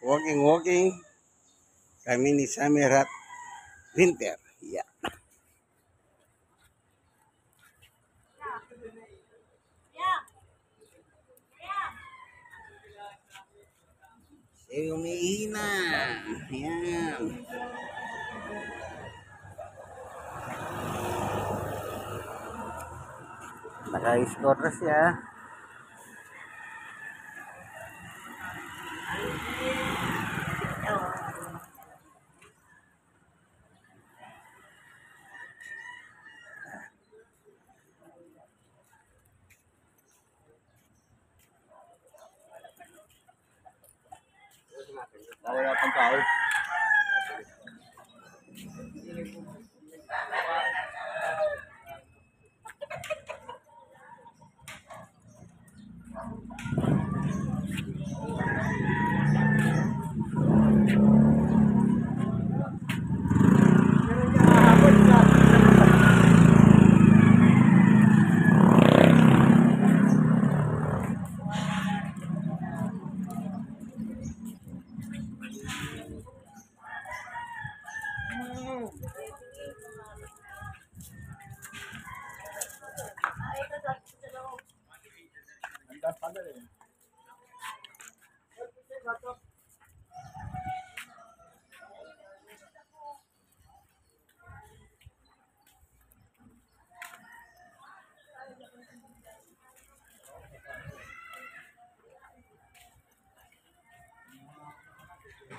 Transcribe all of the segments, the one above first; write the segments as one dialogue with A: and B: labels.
A: Walking. Kami ni Summer at Winter. Yeah. Siya umihina. Ayan. Naka-score na siya.
B: Wala pang tao.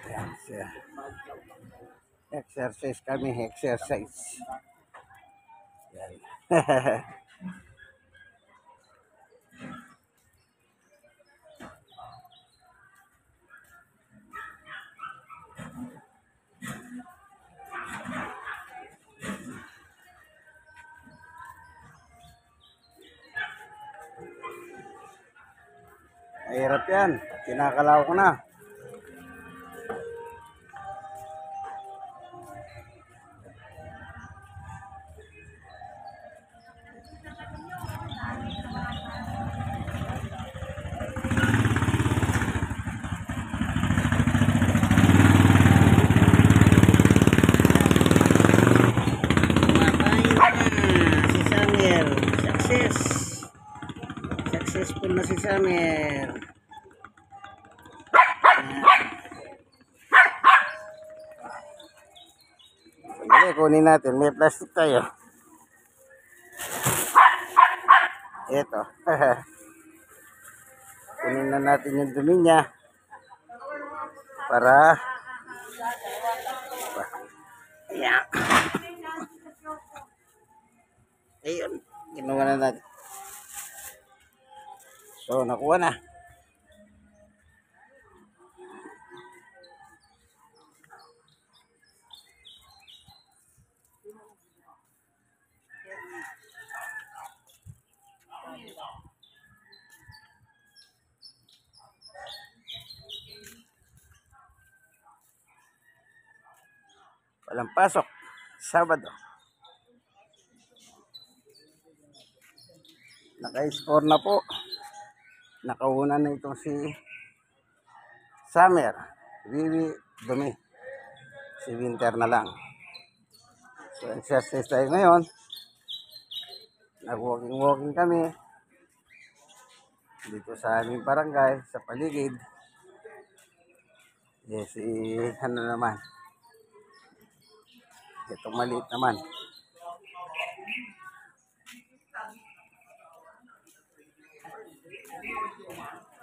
A: Ayan siya. Exercise kami. Exercise. Ayan. Mahirap yan. Kinakalaw ko na. Successful na si Summer. Sandali, kunin natin. May plastic tayo. Ito. Kunin na natin yung dumi niya. Para ayan. Ayun. Ginawa na natin. So, nakuha na. Walang pasok. Sabado. Naka-score na po. Nakauna na itong si Summer. Wiwi dumi. Si Winter na lang. So, exercise tayo ngayon. Nag-walking kami. Dito sa aming barangay, sa paligid. Yes, ano naman. Itong maliit naman.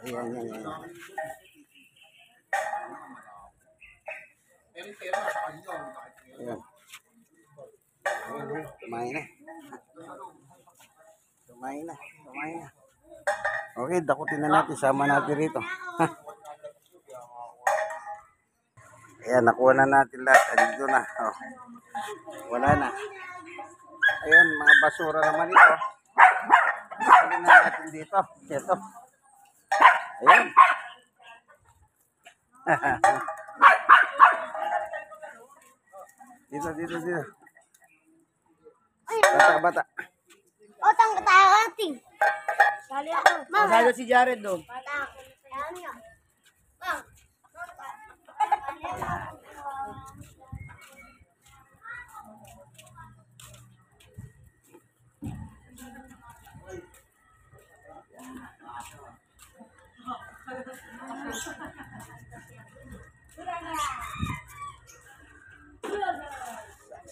A: Ayan. Ayan. Tumain na. Okay, dakutin na natin. Sama natin rito. Ayan, nakuha na natin lahat. Dito na. Oh. Wala na. Ayan, mga basura naman ito. Kunin na natin dito. Ito. Ayan. Dito. Bata.
C: Otang katakating. Sali ako.
B: Masalo si Jared doon.
C: Bata ako. Ayan nga. Bang.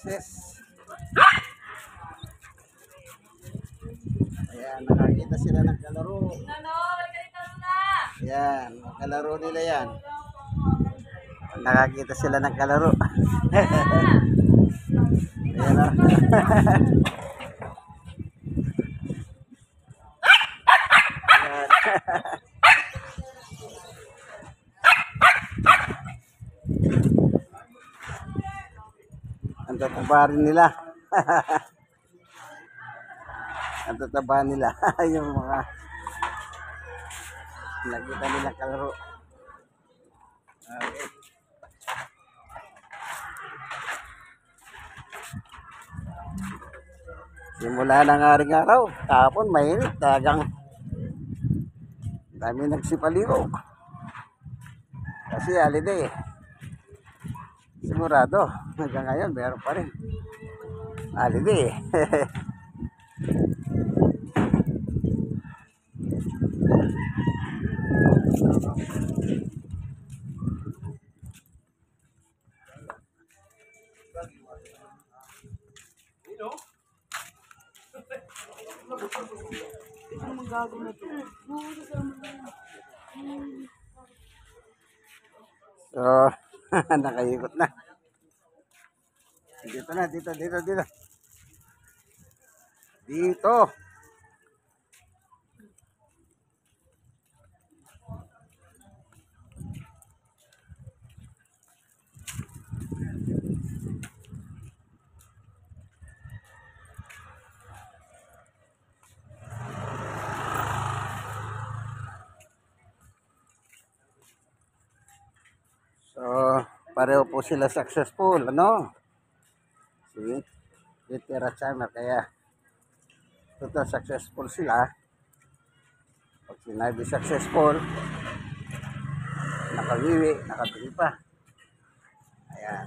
A: Sis. Ayan, nakakita sila ng kalaro. Ayan, kalaro nila yan. Nakakita sila ng kalaro. Ayan o. Ayan. Ang tataba rin nila. Ang tataba nila. Yung mga nakita nila kalaro. Okay. Simula ng aring araw, kahapon mainit, talagang dami nagsipaligo. Kasi holiday eh. Sigurado, hanggang ngayon meron pa rin. Holiday eh. So, nakaikot na. Dito na, dito. Dito. So, pareho po sila successful, ano? See? Litera Chamber, kaya total successful sila. Pag sinabi successful, nakawiwi, nakabili pa. Ayan.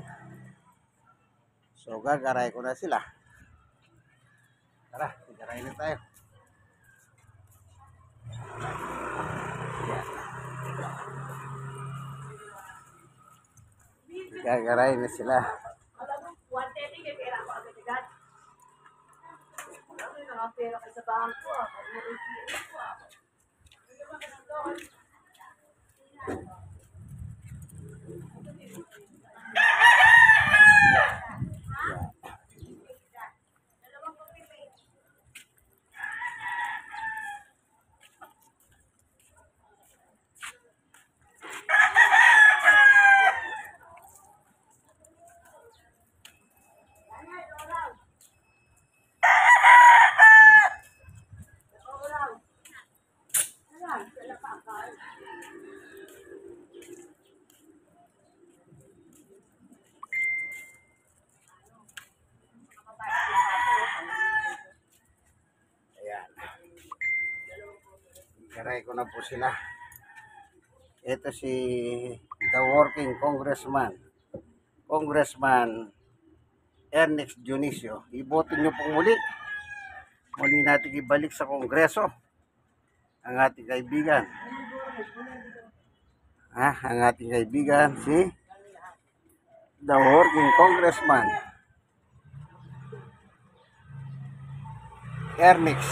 A: So, gagaray ko na sila. Tara, gagaray na tayo. Gagaray na sila. Ayan. Garay ko na po sila. Ito si the working Congressman Ernest Dionisio. Iboto nyo pong muli. Muli natin ibalik sa Kongreso ang ating kaibigan. Ang ating kaibigan si the working Congressman Ernest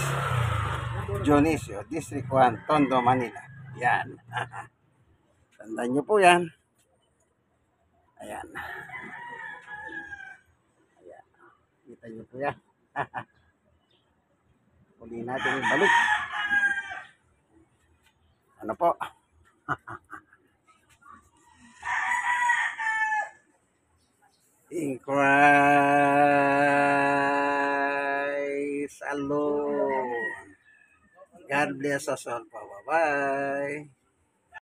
A: Dionisio, District 1, Tondo, Manila. Yan. Tandaan nyo po yan. Ayan. Ayan. Kita nyo po yan. Muli natin ibalik. Ano po? In Christ alone. God bless us all. Bye-bye.